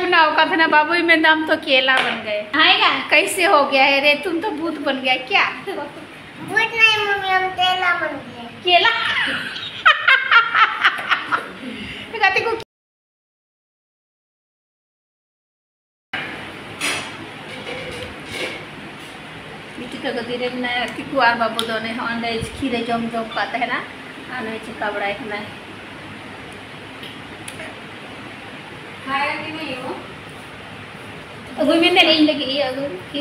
बनाओ का था ना बाबू में नाम तो केला बन गए। आएगा कैसे हो गया है रे, तुम तो भूत बन गया क्या? भूत नहीं मम्मी, हम केला बन गए। केला को बिटिका को धीरे ना किकुआर बाबू दोने अंडे खीरे जम जम पाते है ना आने चिका बड़ा है ना खाया कि नहीं हो अगुई में नहीं लगी अगुई की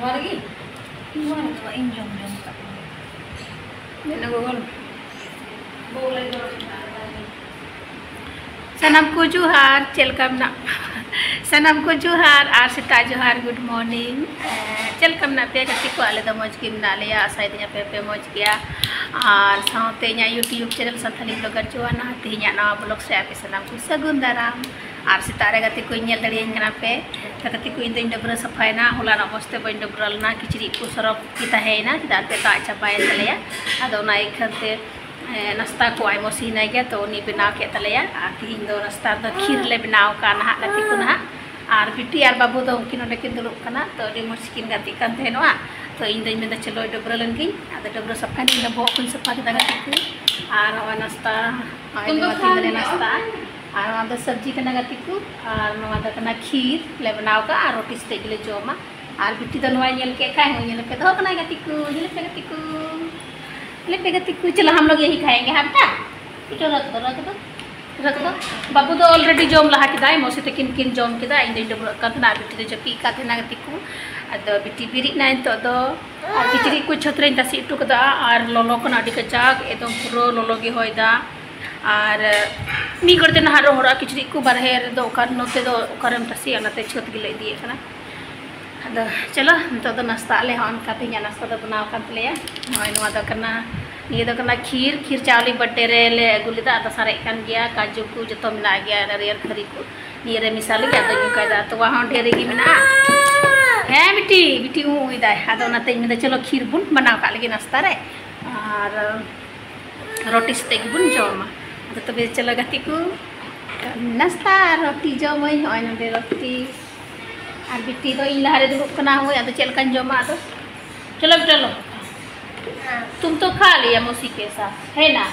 वर्गी वर तो इन जम जम का मैंने गोगल बोले दो सनम को जुहार चलकम ना सनम को जुहार और सीता जुहार गुड मॉर्निंग चलकम ना पे गति को आले द मौज की ना लिया शायद यहाँ पे मौज किया और साउते यहाँ यूट्यूब चैनल संथाली ब्लॉगर जो ना तीन ना ब्लॉग से आप सनम को सगुन दाराम और सितारे गति को इन्हें दड़ियन कना पे गति को इंदो इंडब्र सफाई ना होला ना मस्ते बो इंडब्रल ना किचरी को सरफ किता है ना किता पे ता अच्छा पाए चलेया अदो ना एक खते नाश्ता को आई मशीन आई गया तो उन्हीं बनाव के तलेया और तीन दो नाश्ता तो खीर ले बनाव का ना गति को ना और बिटी और बाबू तो उनकी नोडे किन दुरुक कना तो अभी मुश्किल गति kan थे ना तो इन दिन में तो चलो डब्र लंगी आधा डब्र सफा नहीं ना बहुत कुछ सफा किता गति को और वह नाश्ता आई मशीन नाश्ता और वहाँ सब्जी करना गति को और वहाँ करना खीर ले बनाव का और रोटी से ले जोमा और बिटी तो नवाई नियल के खाए हुए नियल पे तो करना गति को ले गति को चलो हम लोग यही खाएंगे हाँ बेटा रख दो बाबू तो ऑलरेडी जोम लहा किदा मोसे तो किन किन जोम किदा इन दिन कतना बिटी जो पी का थे गति को अद बिटी बिरी ना तो दो और किचरी को छतरे तसी टुक दा और लोलो को नाडी का जाग एकदम पूरा लोलो गे होइदा और मी करते ना हरो हरा किचरी को बाहर दो कर नोते दो करम तसी अनते छत गिले दिए कना अद चलो तो नाश्ता ले हन का ते नाश्ता दो बनाव का तलेया नय नवा दो करना ये दो करना खीर चावली बर्थडे रे ले गुलिदा तो सारे कान गया काजू को जतो मिला गया नारियल खरी को ये रे मिसाल गया तो यूं कायदा तो वहां ढेरे की मिना है बिटी उइदा आदो नाते में चलो खीर बुन बनाव का लगे नाश्ता रे और रोटी से बुन जोमा तो तबे चलो गति को नाश्ता रोटी जोम होय नदे रोटी और बिटी तो इन लहारे दुरुक कना हो या तो चलकन जोमा तो चलो चलो तुम तो खा लिया मौसी के साथ है ना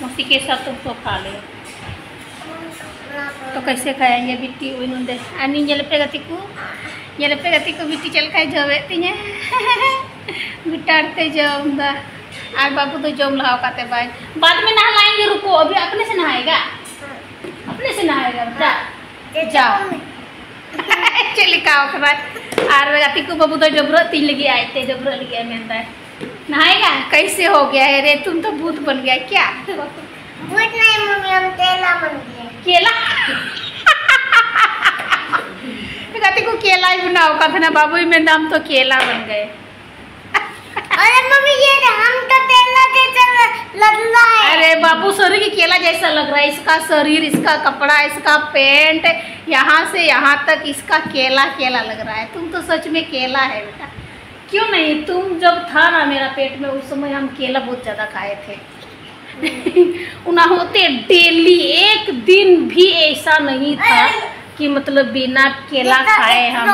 मौसी के साथ तुम तो खा लिया तो कैसे खाएंगे बिट्टी उन्होंने आनी ये पे गति को बिट्टी चल खाए जवे तीने बिटारते जमदा और बाबू तो जम लहाव काते भाई बाद में नहलाएंगे रुको अभी अपने से नहाएगा बेटा जाओ चली काओ खरा और गति को बाबू तो जबरो तीन लगी आए थे जबरो लगी मेंदा नहाएगा कैसे हो गया है रे, तुम तो भूत बन गया क्या? भूत नहीं मम्मी, हम केला बन गए। केला गति को केला ही बनाओ का था ना बाबू में नाम तो केला बन गए। अरे मम्मी ये हम तो केला जैसा लग रहा है। अरे बाबू शरीर की केला जैसा लग रहा है, इसका शरीर, इसका कपड़ा, इसका पैंट, यहाँ से यहाँ तक इसका केला केला लग रहा है। तुम तो सच में केला है बेटा। क्यों नहीं, तुम जब था ना मेरा पेट में उस समय हम केला बहुत ज़्यादा खाए थे। उना होते डेली, एक दिन भी ऐसा नहीं था कि मतलब बिना केला खाए हम।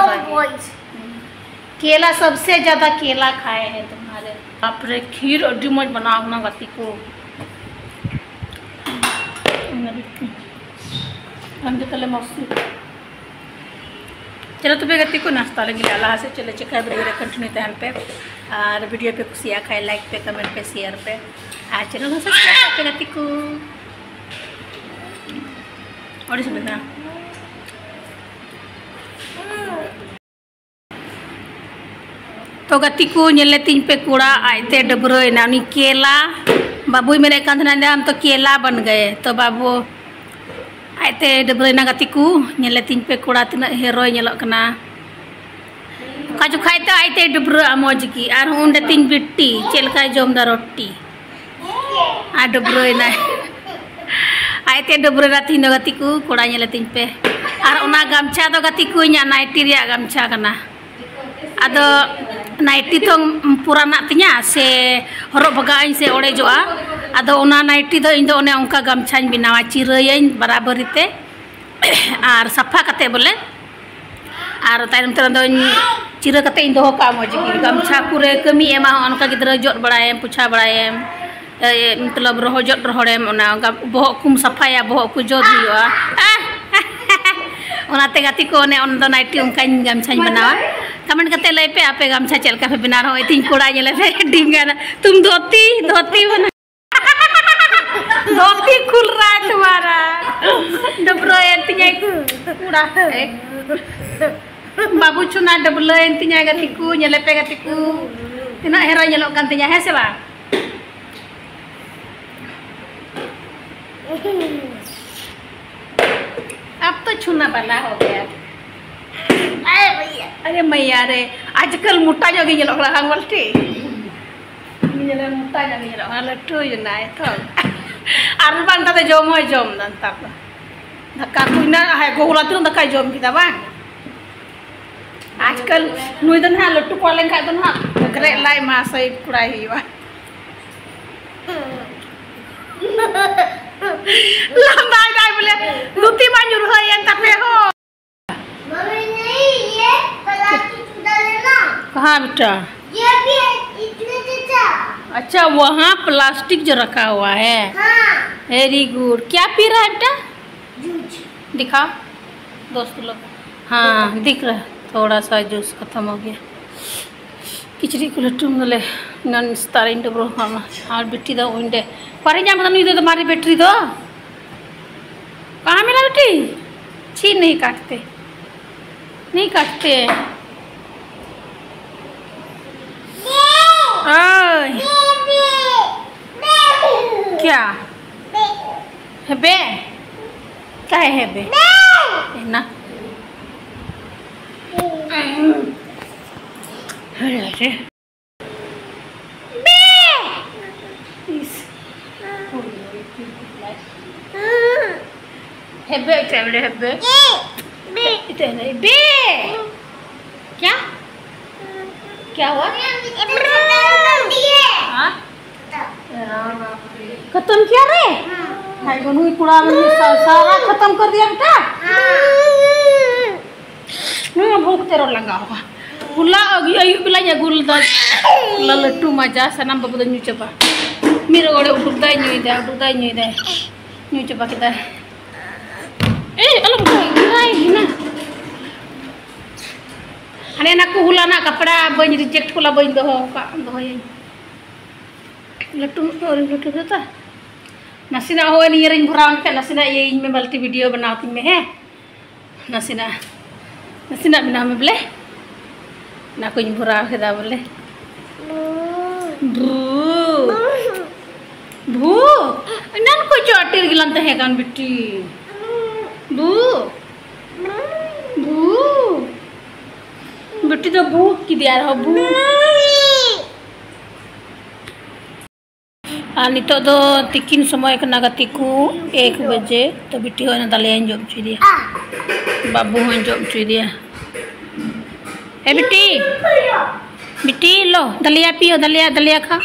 केला सबसे ज़्यादा केला खाए हैं तुम्हारे। आप रे खीर और डिमोज बनाओ ना गति को तले मौसी। चलो तुम्हें गति को नाश्ता लगी अल्लाह से चले चेक वीडियो कंटिन्यू तहन पे और वीडियो पे खुशिया खाए, लाइक पे, कमेंट पे, शेयर पे आज चैनल सब्सक्राइब पे गति को और सुन तो गति को नेले तीन पे कूड़ा आते डबरोना उनी केला बाबू मेरे कंधना हम तो केला बन गए। तो बाबू आते डबरोना गति को नेले तीन पे कूड़ा तना हेरो नेलोकना काजू खाते आते डबरो मौज की और उंडे तीन बिट्टी चलका जमदा रोटी आ डबरोना आते डबरोना तीन गति को कूड़ा नेले तीन पे और उना गमछा तो गति को नाइटी रे गमछा कना। अदो नाइटी तो पुराना तिया से हरब बगाई से ओड़ेजोआ आदो ओना नाइटी दो इन दो ओने उनका गमछाኝ बनावा चिरयኝ बराबरीते और सफा कते बोले और तायम तरह दो चिरा कते इन दो का मौज की गमछा पूरे कमी एमा उनका गिद्रा जोट बड़ाएम पुछा बड़ाएम मतलब रहो जोट रहोड़ेम ओना बोहक कुम सफाया बोहक कु जोट हुआ ओनाते गाती को ने ओन दो नाइटी उनका गमछाኝ बनावा कमेंट करते लय पे आपे गमछा चलका पे बिना रहो इतिन कोड़ा येले पे डिंगा तुम धोती बना धोती खुल रहा है तुम्हारा डबलो एंतिnya कुड़ा बाबू चुना डबलो एंतिnya gatiku nyelepe gatiku tina hero nyelok gantinya he se bang अब तो छूना वाला हो गया अरे मैया रे आजकल मोटा जोगी ये लोग रहा बोलते ये लोग मोटा जोगी ये लोग लट्टू ये ना है तो आरबान ताते जोम है जोम नंतर धक्का कोई ना है गोला तो धक्का जोम किता बांग आजकल नुई दन हा लट्टू पालें का दन हा करे लाई मासई कुड़ाई हुआ लंबा दाई बोले लुटी मांजुर हो ये तपे हो मम्मी नहीं ये प्लास्टिक डालना कहाँ बेटा ये भी इतने चाचा अच्छा वहाँ प्लास्टिक जो रखा हुआ है हाँ वेरी गुड क्या पी रहा है बेटा जूस दिखा दोस्त लोग हाँ दिख रहा है थोड़ा सा जूस खत्म हो गया किचड़ी को लट्टू मले नन स्टारिंग डब्रो खाना और बेटी दो उंडे पारे जाम नहीं दो तुम्हारी बैटरी दो कहाँ मिला बेटी छी नहीं काटते क्या है बे क्या है बे ना अरे हेबे इतने हेबे इतने बे क्या हुआ हाँ खत्म किया रे हाय गनु कूड़ा में सारा खत्म कर दिया बेटा भूख तेरो लगा होगा गुला ayu bilanya gul da laletu maja sanam babu da nyu coba miro ode uduk da nyu coba kita alam kai hina ane nak hula nak kapda ban reject kula ban doho ka dohoy latu ta nasina ho ni ring bhurang ka nasina ye in में multi video बनाती में है nasina bina में बोले ना कुछ बुरा खेदा बोले भू भू नन को चोटिर गिलन तो है कान बिट्टी भू भू बिट्टी तो भू की दिया रहा भू नितो दो तिकिन समय के नगती को 1 बजे तो बिट्टी हो ना दलिया जोम चुई दिया बाबू हो जोम चुई दिया ए बिट्टी लो दलिया पियो दलिया खा